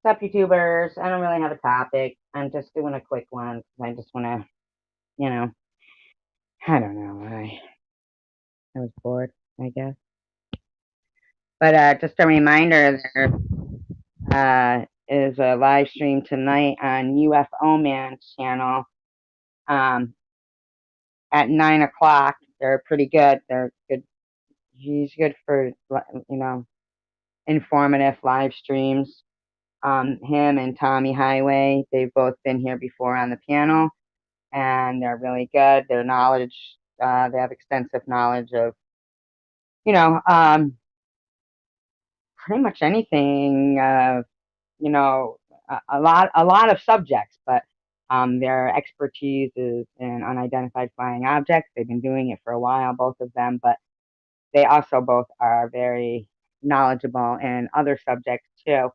What's up, YouTubers? I don't really have a topic. I'm just doing a quick one 'cause I just want to, you know, I don't know. I was bored, I guess. But just a reminder, there is a live stream tonight on UFO Man's channel um, at 9 o'clock. They're pretty good. They're good. He's good for, informative live streams. Him and Tommy Highway, they've both been here before on the panel, and they're really good. Their knowledge, they have extensive knowledge of, you know, pretty much anything, you know, a lot of subjects, but their expertise is in unidentified flying objects. They've been doing it for a while, both of them, but they also both are very knowledgeable in other subjects too.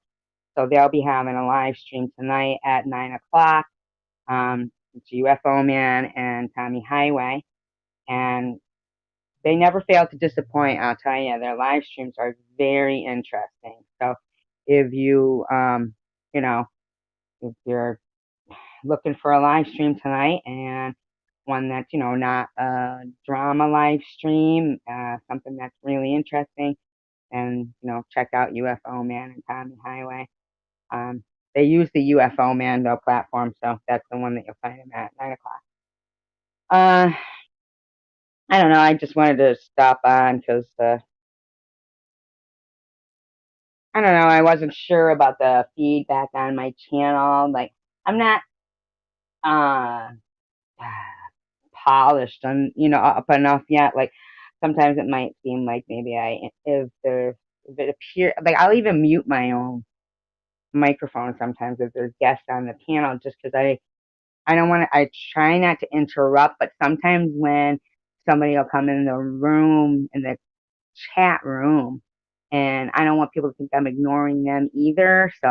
So they'll be having a live stream tonight at 9 o'clock. It's UFO Man and Tommy Highway, and they never fail to disappoint. I'll tell you, their live streams are very interesting. So if you, you know, if you're looking for a live stream tonight and one that's, not a drama live stream, something that's really interesting, and, check out UFO Man and Tommy Highway. They use the UFO Man, though, platform, so that's the one that you'll find them at 9 o'clock. I don't know. I just wanted to stop on because I don't know. I wasn't sure about the feedback on my channel. Like, I'm not uh polished and up enough yet. Like, sometimes it might seem like maybe if it appear like I'll even mute my own microphone sometimes if there's guests on the panel, just because I don't want to. I try not to interrupt, but sometimes when somebody will come in the room in the chat room, and I don't want people to think I'm ignoring them either. So,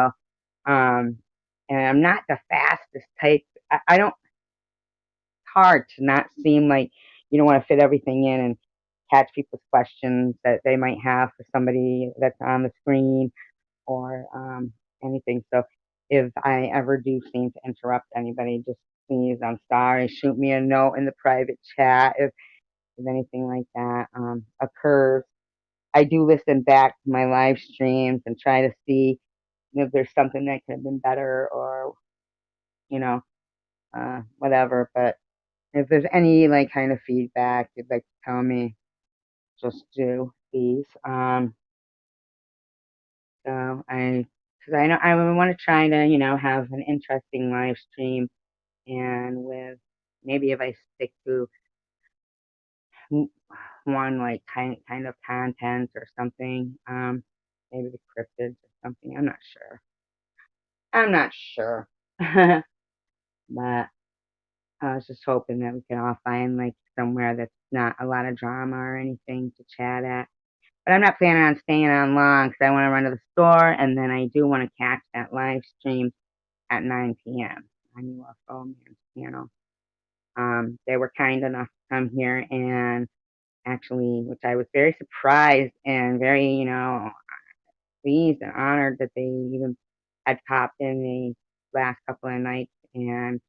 um, and I'm not the fastest type. I don't. It's hard to not seem like you don't want to fit everything in and catch people's questions that they might have for somebody that's on the screen or anything. So, if I ever do seem to interrupt anybody, just please, I'm sorry. Shoot me a note in the private chat if anything like that occurs. I do listen back to my live streams and try to see if there's something that could have been better or, you know, whatever. But if there's any like kind of feedback you'd like to tell me, just do, please. So because I know I want to try to, have an interesting live stream, and with maybe if I stick to one like kind of content or something, maybe the cryptids or something. I'm not sure. I'm not sure. But I was just hoping that we can all find like somewhere that's not a lot of drama or anything to chat at. But I'm not planning on staying on long because I want to run to the store, and then I do want to catch that live stream at 9 p.m. on UFO Man's channel. They were kind enough to come here and actually, which I was very surprised and very, pleased and honored that they even had popped in the last couple of nights and,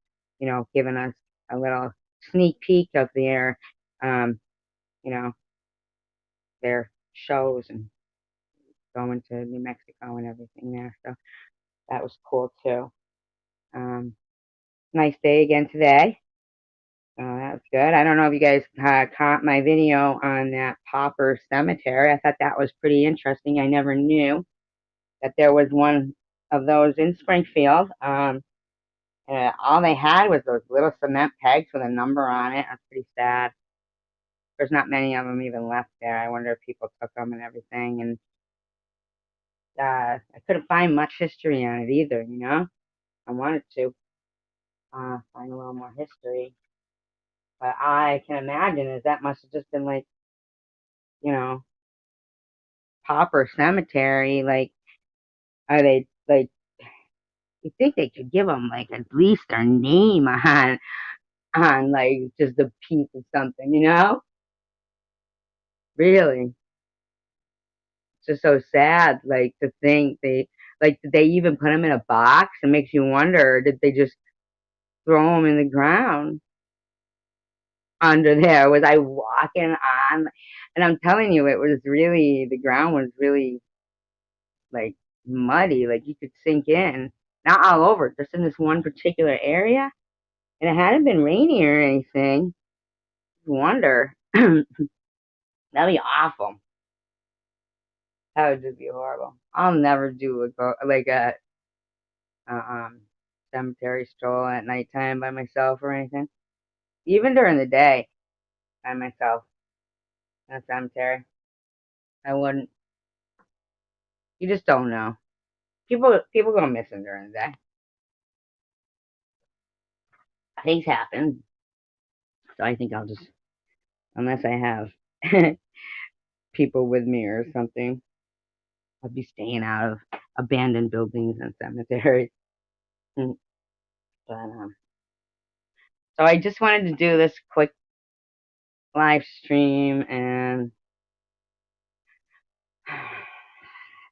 given us a little sneak peek of um, you know, their shows and going to New Mexico and everything there. So that was cool too. Nice day again today. That was good. I don't know if you guys caught my video on that pauper cemetery. I thought that was pretty interesting. I never knew that there was one of those in Springfield. All they had was those little cement pegs with a number on it. That's pretty sad. There's not many of them even left there. I wonder if people took them and everything. And I couldn't find much history on it either, I wanted to find a little more history. But I can imagine is that must have just been like, you know, pauper cemetery. Like, are they like? You think they could give them like at least their name on like just a piece of something, Really, it's just so sad. Like to think they Like, did they even put them in a box? It makes you wonder, or did they just throw them in the ground under there? Was I walking on? And I'm telling you, it was really, the ground was really like muddy, like you could sink in. Not all over, just in this one particular area. And it hadn't been rainy or anything. Wonder. That'd be awful. That would just be horrible. I'll never do like a cemetery stroll at nighttime by myself or anything. Even during the day by myself in a cemetery, I wouldn't. You just don't know. People go missing during the day. Things happen, so I think I'll just, unless I have people with me or something, I'll be staying out of abandoned buildings and cemeteries. Mm, But so I just wanted to do this quick live stream, and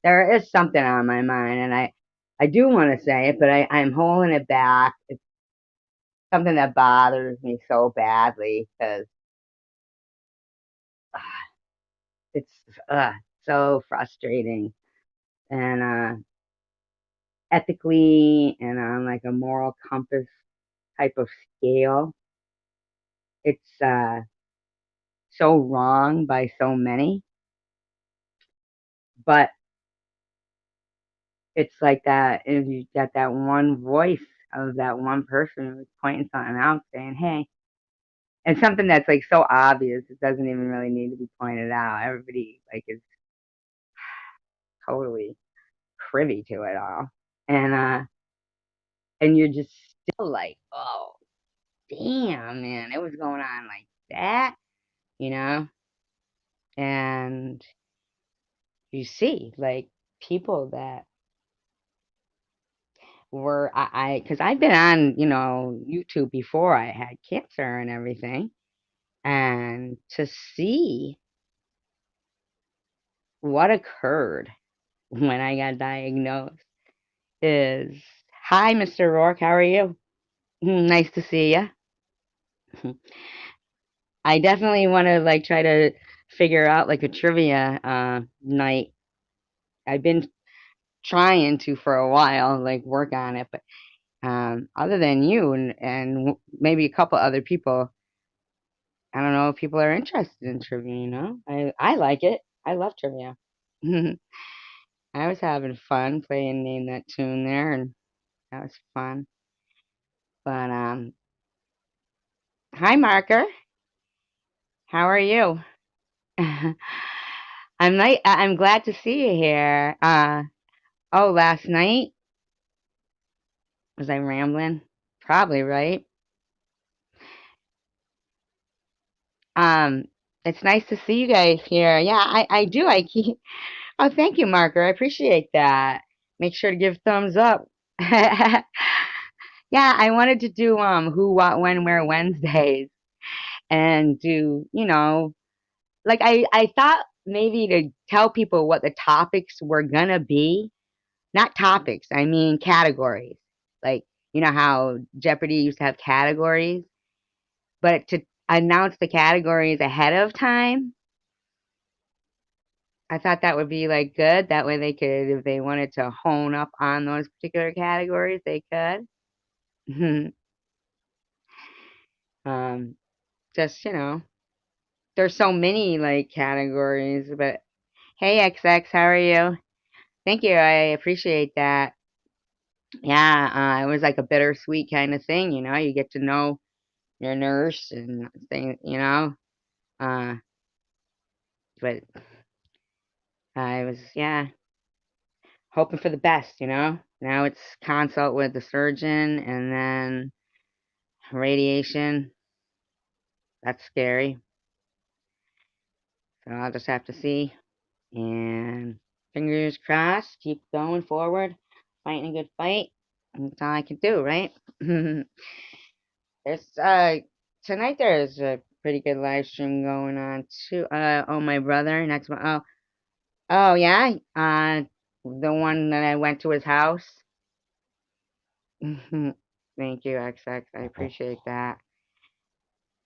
there is something on my mind, and I do want to say it, but I'm holding it back. It's something that bothers me so badly because it's so frustrating, and ethically and on like a moral compass type of scale, it's so wrong by so many. But it's like that if you got that one voice of that one person who's pointing something out saying, hey, and something that's like so obvious it doesn't even really need to be pointed out. Everybody like is totally privy to it all. And you're just still like, oh damn, man, it was going on like that, you know? And you see like people that were because I've been on, YouTube before I had cancer and everything, and to see what occurred when I got diagnosed is, hi, Mr. Rourke, how are you? Nice to see you. I definitely want to like try to figure out like a trivia night. I've been trying to for a while, like work on it, but other than you and maybe a couple other people, I don't know if people are interested in trivia, I like it. I love trivia. I was having fun playing Name That Tune there, and that was fun. But hi Marker, how are you? I'm glad to see you here. Oh, last night was I rambling? Probably right. Um, it's nice to see you guys here. Yeah, I do. I keep. Oh, thank you, Marker. I appreciate that. Make sure to give thumbs up. Yeah, I wanted to do who, what, when, where Wednesdays, and do, like I thought maybe to tell people what the topics were gonna be. Not topics, I mean categories. Like, you know how Jeopardy used to have categories, but to announce the categories ahead of time, I thought that would be like good. That way they could, if they wanted to hone up on those particular categories, they could. um, just, there's so many like categories, but hey XX, how are you? Thank you. I appreciate that. Yeah, it was like a bittersweet kind of thing, you get to know your nurse and thing, uh, but I was, yeah, hoping for the best, Now it's consult with the surgeon and then radiation. That's scary. So I'll just have to see. And fingers crossed, keep going forward, fighting a good fight. That's all I can do, right? There's tonight there's a pretty good live stream going on too. Oh, my brother next one. Oh, oh yeah. The one that I went to his house. Thank you, XX. I appreciate that.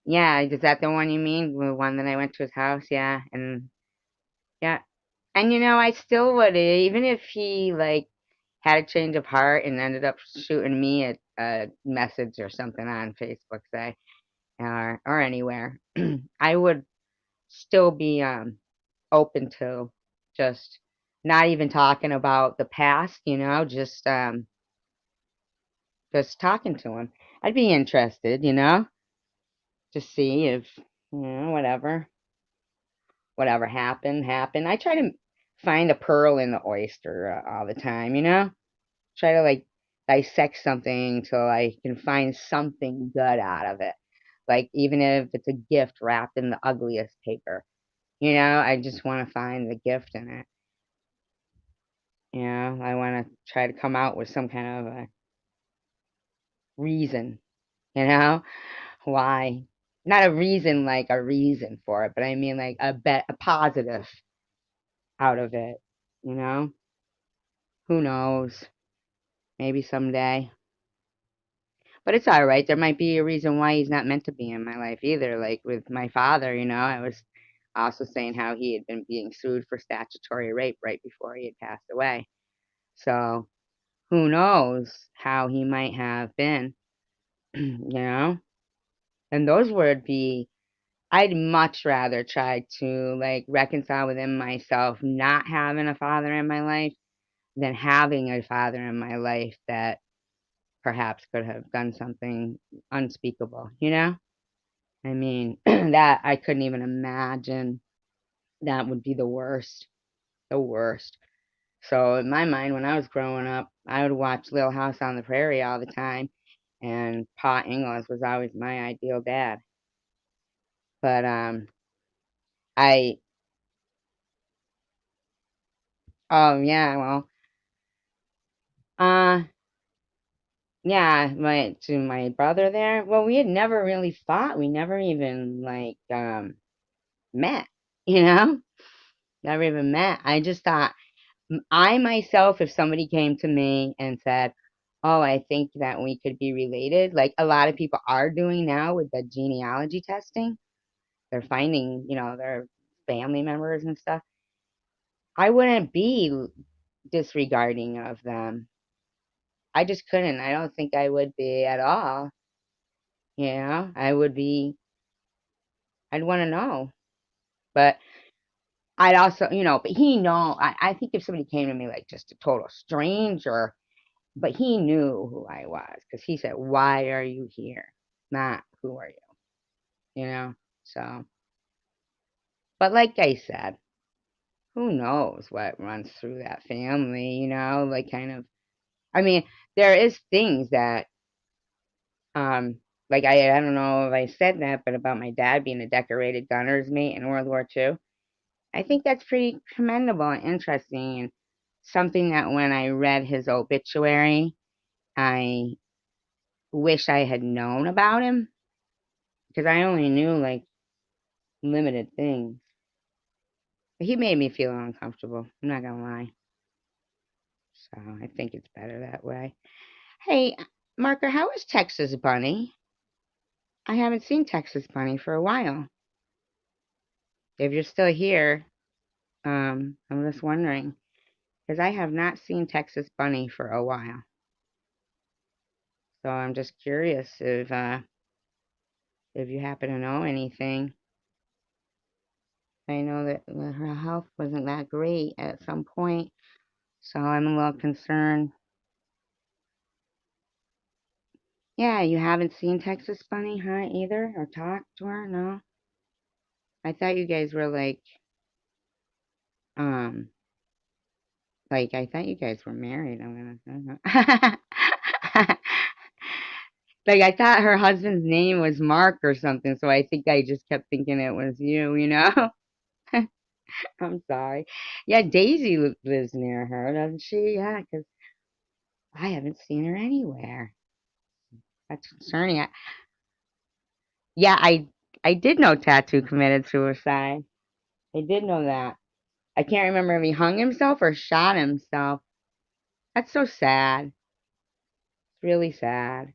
Yeah, is that the one you mean? The one that I went to his house? Yeah, and yeah, and I still would, even if he like had a change of heart and ended up shooting me a message or something on Facebook, say, or anywhere, I would still be open to just not even talking about the past, just talking to him. I'd be interested, to see if whatever happened. I try to find a pearl in the oyster all the time, try to like dissect something till I can find something good out of it. Like even if it's a gift wrapped in the ugliest paper, I just want to find the gift in it. I want to try to come out with some kind of a reason, you know, why. Not a reason like a reason for it, but I mean like a positive out of it, you know? Who knows? Maybe someday. But it's all right. There might be a reason why he's not meant to be in my life either. Like with my father, I was also saying how he had been being sued for statutory rape right before he had passed away. So who knows how he might have been, you know? And those would be, I'd much rather try to like reconcile within myself not having a father in my life than having a father in my life that perhaps could have done something unspeakable, I mean, that I couldn't even imagine. That would be the worst, the worst. So in my mind, when I was growing up, I would watch Little House on the Prairie all the time, and Pa Ingles was always my ideal dad. But I oh yeah, well, uh, yeah, my brother there. Well, we had never really fought. We never even like met, you know, never even met. I just thought I myself, if somebody came to me and said, "Oh, I think that we could be related," like a lot of people are doing now with the genealogy testing, they're finding, their family members and stuff. I wouldn't be disregarding of them. I just couldn't. I don't think I would be at all. I would be, I'd want to know. But I'd also, but I think if somebody came to me like just a total stranger, but he knew who I was because he said, "Why are you here?" Not "Who are you?" You know. So, but like I said, who knows what runs through that family? Like kind of. I mean, there is things that, like I don't know if I said that, but about my dad being a decorated gunner's mate in World War II. I think that's pretty commendable and interesting, and something that when I read his obituary, I wish I had known about him because I only knew like limited things. But he made me feel uncomfortable. I'm not gonna lie. So I think it's better that way. Hey, Marker, how is Texas Bunny? I haven't seen Texas Bunny for a while. If you're still here, I'm just wondering because I have not seen Texas Bunny for a while. So I'm just curious if you happen to know anything. I know that her health wasn't that great at some point, so I'm a little concerned. Yeah, you haven't seen Texas Bunny, huh, either? Or talked to her? No? I thought you guys were um, I thought you guys were married. Like, I thought her husband's name was Mark or something, so I think I just kept thinking it was you. I'm sorry. Yeah, Daisy lives near her, doesn't she? Yeah, because I haven't seen her anywhere. That's concerning. Yeah, I did know Tattoo committed suicide. I did know that. I can't remember if he hung himself or shot himself. That's so sad. It's really sad.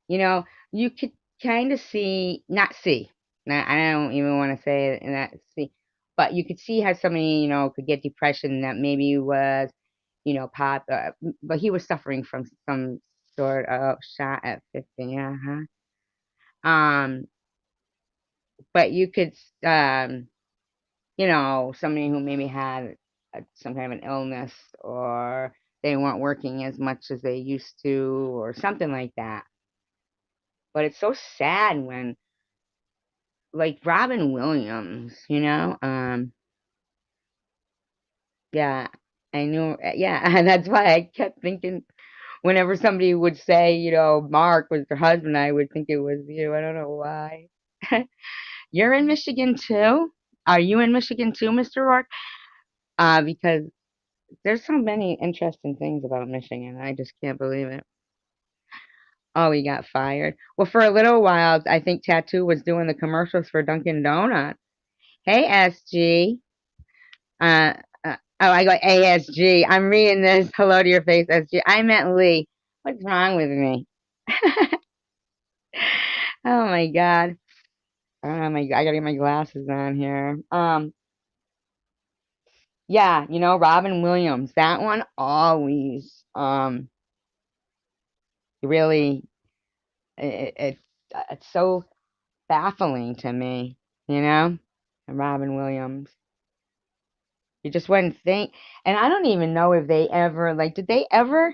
You know, you could kind of see, not see, not, I don't even want to say it, not see, but you could see how somebody, could get depression that maybe was, but he was suffering from some sort of shot at 50, uh-huh. Um, but you could, um, somebody who maybe had some kind of an illness or they weren't working as much as they used to or something like that. But it's so sad when, like Robin Williams, yeah, I knew, yeah, and that's why I kept thinking whenever somebody would say, Mark was her husband, I would think it was you. I don't know why. You're in Michigan too? Are you in Michigan too, Mr. Rourke? Because there's so many interesting things about Michigan. I just can't believe it. Oh, he got fired. Well, for a little while, I think Tattoo was doing the commercials for Dunkin' Donuts. Hey, SG. Uh, oh, I go ASG. I'm reading this. Hello to your face, SG. I meant Lee. What's wrong with me? Oh my God. Oh my God. I gotta get my glasses on here. Yeah, Robin Williams. That one always, really, it's so baffling to me, you know? And Robin Williams. You just wouldn't think. And I don't even know if they ever, like, did they ever?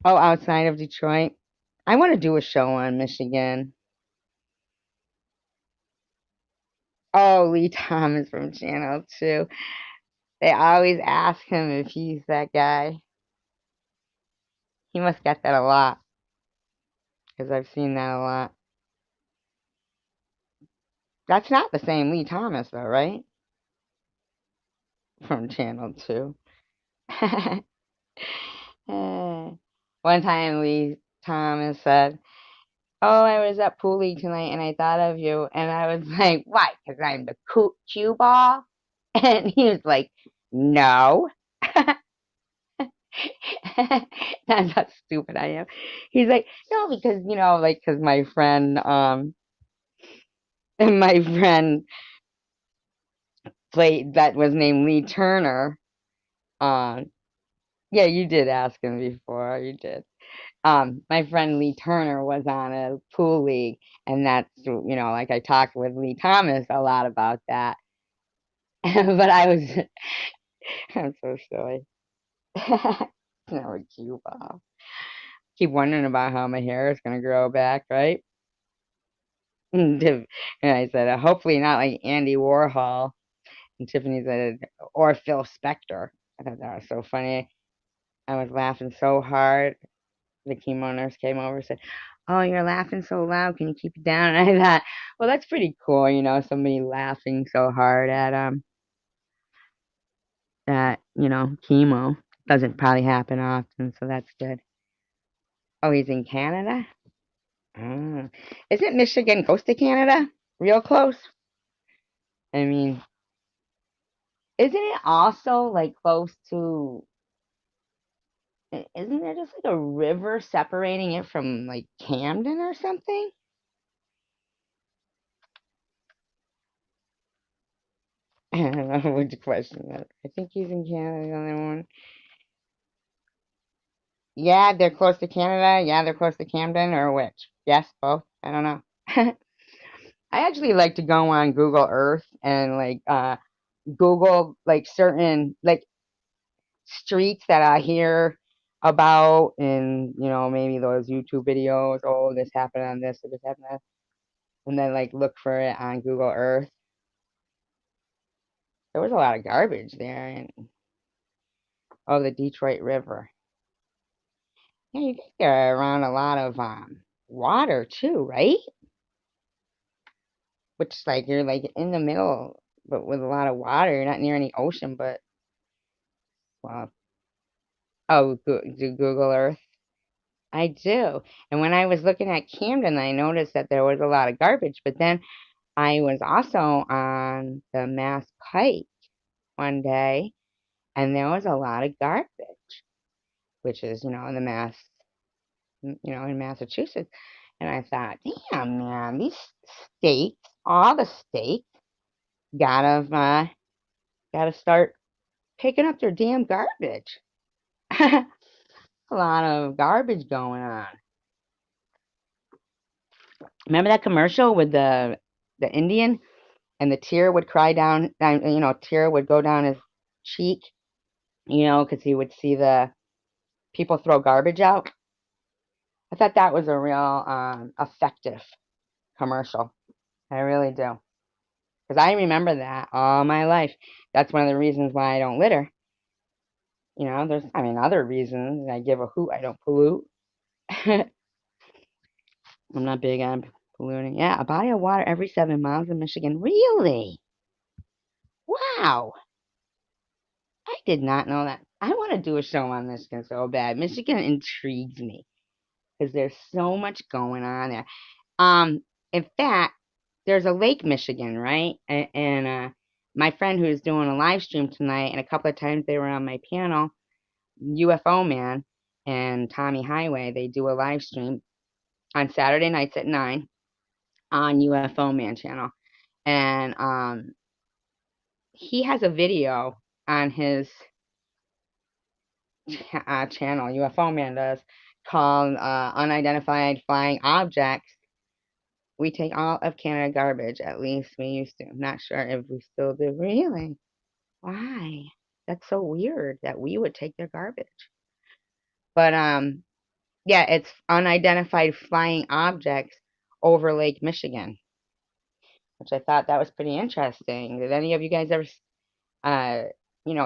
Oh, outside of Detroit. I want to do a show on Michigan. Oh, Lee Thomas from Channel 2. They always ask him if he's that guy. He must get that a lot because I've seen that a lot. That's not the same Lee Thomas, though, right? From Channel 2. One time, Lee Thomas said, "Oh, I was at pool league tonight and I thought of you." And I was like, "Why? Because I'm the cue ball?" And he was like, "No." That's how stupid I am. He's like, "No, because, like, because my friend, my friend played, that was named Lee Turner. Um, yeah, you did ask him before. You did. My friend Lee Turner was on a pool league, and that's, like I talked with Lee Thomas a lot about that. But I'm so silly. Never Cuba. Keep wondering about how my hair is gonna grow back, right? And I said, hopefully not like Andy Warhol. And Tiffany said, or Phil Spector. I thought that was so funny. I was laughing so hard. The chemo nurse came over and said, "Oh, you're laughing so loud. Can you keep it down?" And I thought, well, that's pretty cool, somebody laughing so hard at chemo. Doesn't probably happen often, so that's good. Oh, he's in Canada? Oh. Isn't Michigan close to Canada? Real close? I mean, isn't it also like close to, isn't there just like a river separating it from like Camden or something? I don't know which question that. I think he's in Canada, the other one. Yeah, they're close to Canada. Yeah, they're close to Camden, or which? Yes, both. I don't know. I actually like to go on Google Earth and like Google like certain like streets that I hear about in, maybe those YouTube videos. Oh, this happened on this, or this happened on that. And then like look for it on Google Earth. There was a lot of garbage there, and oh, the Detroit River. Yeah, you get there around a lot of water too, right? Which like you're like in the middle, but with a lot of water. You're not near any ocean, but well, oh, do Google Earth. I do. And when I was looking at Camden, I noticed that there was a lot of garbage. But then I was also on the Mass Pike one day, and there was a lot of garbage, which is, in the in Massachusetts. And I thought, damn, man, these states, all the states, gotta start picking up their damn garbage. A lot of garbage going on. Remember that commercial with the Indian and the tear would cry down, tear would go down his cheek, because he would see the people throw garbage out. I thought that was a real effective commercial. I really do. Because I remember that all my life. That's one of the reasons why I don't litter. There's, other reasons. I give a hoot. I don't pollute. I'm not big on polluting. Yeah, a body of water every 7 miles in Michigan. Really? Wow. I did not know that. I want to do a show on Michigan so bad. Michigan intrigues me because there's so much going on there. In fact, there's a Lake Michigan, right? And my friend who's doing a live stream tonight, and a couple of times they were on my panel, UFO Man and Tommy Highway, they do a live stream on Saturday nights at 9 on UFO Man channel. And he has a video on his channel, UFO Man does, called Unidentified Flying Objects. We take all of Canada garbage, at least we used to. I'm not sure if we still do. Really? Why? That's so weird that we would take their garbage. But yeah, it's unidentified flying objects over Lake Michigan, which I thought that was pretty interesting. Did any of you guys ever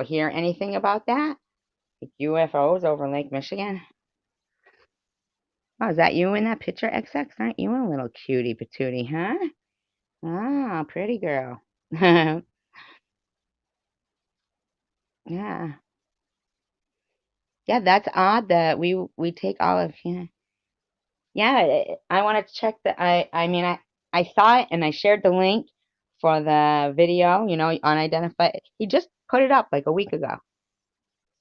hear anything about that? Like UFOs over Lake Michigan? Oh, is that you in that picture, XX? Aren't you a little cutie patootie, huh? Ah, pretty girl. Yeah. Yeah, that's odd that we take all of, yeah. Yeah, I want to check the I saw it and I shared the link for the video, unidentified. He just put it up like a week ago.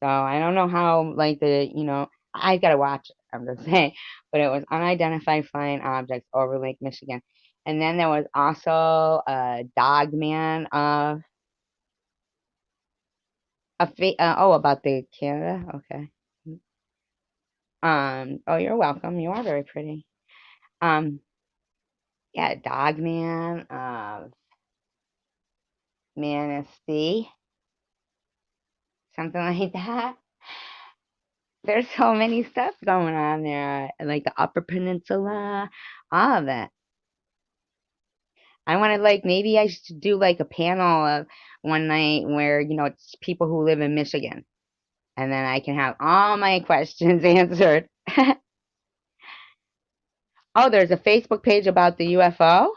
So I don't know how, like, I gotta watch it, I'm just saying. But it was unidentified flying objects over Lake Michigan. And then there was also a dog man about the Canada. Okay. Oh, you're welcome. You are very pretty. Um, yeah, dog man, manistee, something like that. There's so many stuff going on there, like the Upper Peninsula, all of it. I wanted, like, maybe I should do like a panel of one night where, it's people who live in Michigan, and then I can have all my questions answered. Oh, there's a Facebook page about the UFO?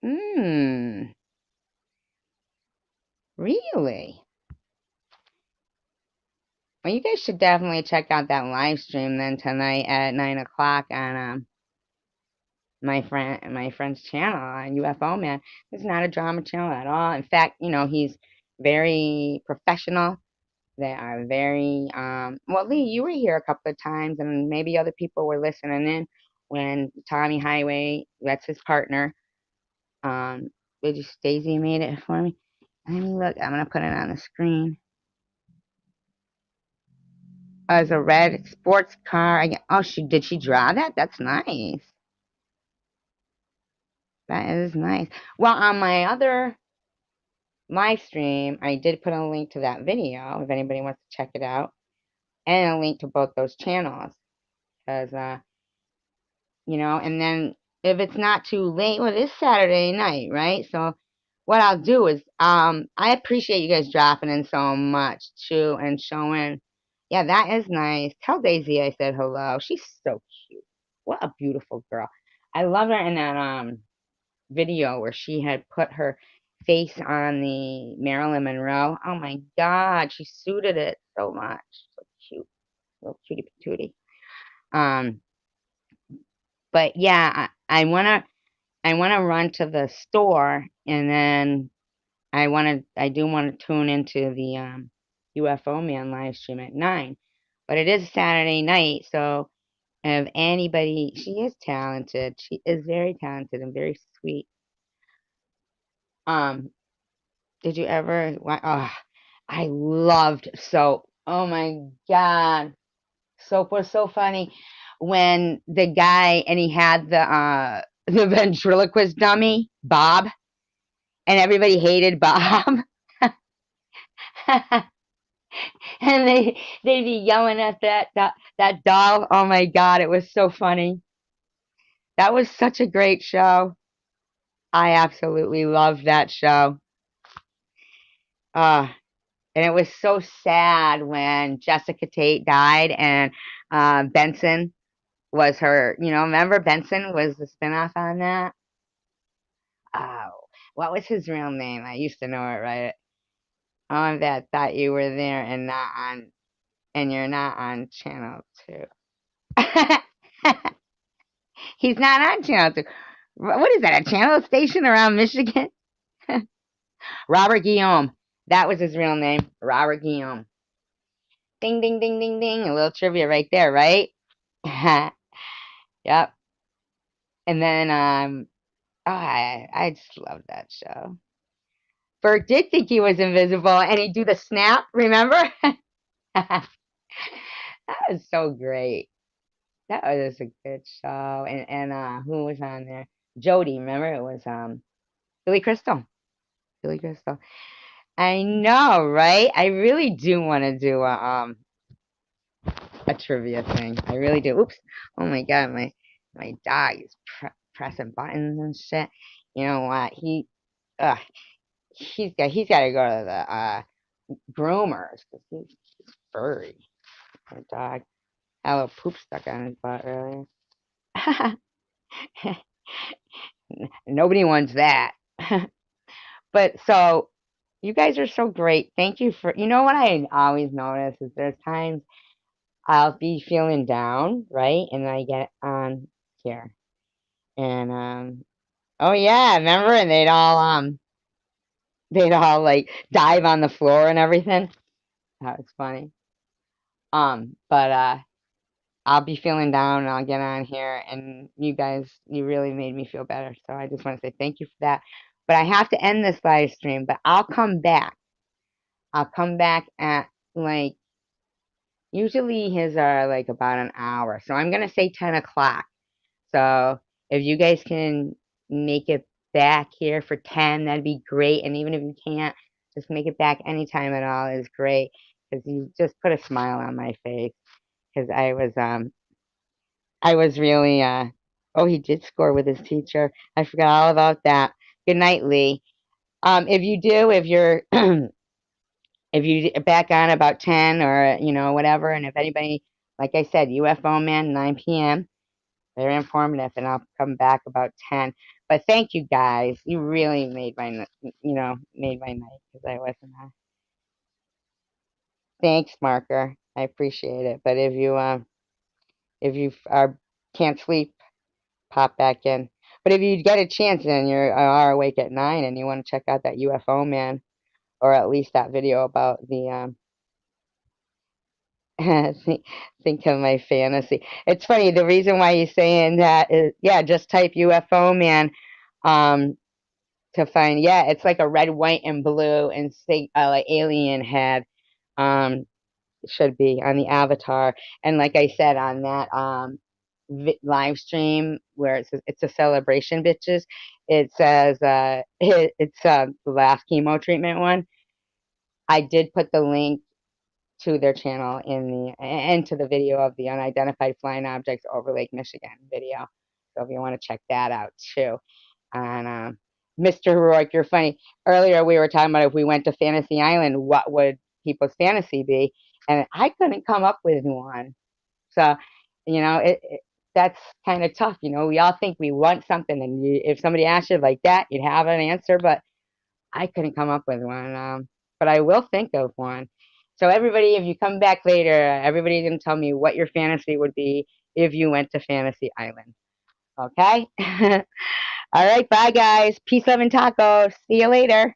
Hmm, really? Well, you guys should definitely check out that live stream then tonight at 9 o'clock on my friend's channel on UFO Man. It's not a drama channel at all. In fact, he's very professional. They are very well, Lee, you were here a couple of times, and maybe other people were listening in when Tommy Highway, that's his partner. Um, Daisy made it for me. Let me look. I'm gonna put it on the screen. As a red sports car. Oh, did she draw that? That's nice. That is nice. Well, on my other live stream, I did put a link to that video if anybody wants to check it out, and a link to both those channels. Because, and then if it's not too late, well, it is Saturday night, right? So what I'll do is, I appreciate you guys dropping in so much too and showing. Yeah, that is nice. Tell Daisy I said hello. She's so cute. What a beautiful girl. I love her in that video where she had put her face on the Marilyn Monroe. Oh my God, she suited it so much. So cute. Little cutie patootie. Um, but yeah, I wanna. I want to run to the store, and then I do want to tune into the UFO Man live stream at 9. But it is Saturday night, so if anybody, she is talented. She is very talented and very sweet. Um, did you ever? Oh, I loved Soap. Oh my God, Soap was so funny when the guy and he had the ventriloquist dummy Bob, and everybody hated Bob. And they'd be yelling at that doll. Oh my God, it was so funny. That was such a great show. I absolutely loved that show. Uh, and it was so sad when Jessica Tate died and Benson was her, remember Benson was the spinoff on that? Oh, what was his real name? I used to know it, right? Oh, that thought you were there and you're not on channel 2. He's not on channel 2. What is that, a channel station around Michigan? Robert Guillaume. That was his real name, Robert Guillaume. Ding, ding, ding, ding, ding. A little trivia right there, right? Yep. And then, oh, I just love that show. Bert did think he was invisible, and he'd do the snap, remember? That was so great. That was a good show. And who was on there? Jody, remember? It was Billy Crystal. Billy Crystal. I know, right? I really do want to do a trivia thing. I really do. Oops. Oh my God, my dog is pressing buttons and shit. You know what? Uh, he's got to go to the groomers because he's furry. My dog had a little poop stuck on his butt earlier. Nobody wants that. But so you guys are so great. Thank you for, what I always notice is there's times I'll be feeling down, right? And I get on here. And oh yeah, remember? And they'd all like dive on the floor and everything. That was funny. But I'll be feeling down and I'll get on here and you guys, you really made me feel better. So I just want to say thank you for that. But I have to end this live stream, but I'll come back. I'll come back at like, usually his are like about an hour. So I'm going to say 10 o'clock. So if you guys can make it back here for 10, that'd be great. And even if you can't, just make it back anytime at all is great. Because you just put a smile on my face. Because I was really oh, he did score with his teacher. I forgot all about that. Good night, Lee. If you do, if you're if you back on about 10 or whatever, and if anybody, like I said, UFO Man 9 p.m. Very informative, and I'll come back about 10. But thank you guys. You really made made my night because I wasn't. Thanks, Marker. I appreciate it. But if you are can't sleep, pop back in. But if you get a chance and are awake at 9 and you want to check out that UFO Man, or at least that video about the think of my fantasy. It's funny. The reason why you're saying that is, yeah, just type UFO Man um, to find. Yeah, it's like a red, white, and blue, and like alien head. It should be on the avatar. And like I said on that live stream where it says it's a celebration, bitches. It says it's the last chemo treatment one. I did put the link to their channel and to the video of the unidentified flying objects over Lake Michigan video. So if you want to check that out too. And Mr. Heroic, you're funny. Earlier we were talking about if we went to Fantasy Island, what would people's fantasy be? And I couldn't come up with one. So, that's kind of tough. We all think we want something, and if somebody asked you like that, you'd have an answer. But I couldn't come up with one, but I will think of one. So everybody, if you come back later, everybody's gonna tell me what your fantasy would be if you went to Fantasy Island. Okay? All right, bye guys. Peace, love, and tacos. See you later.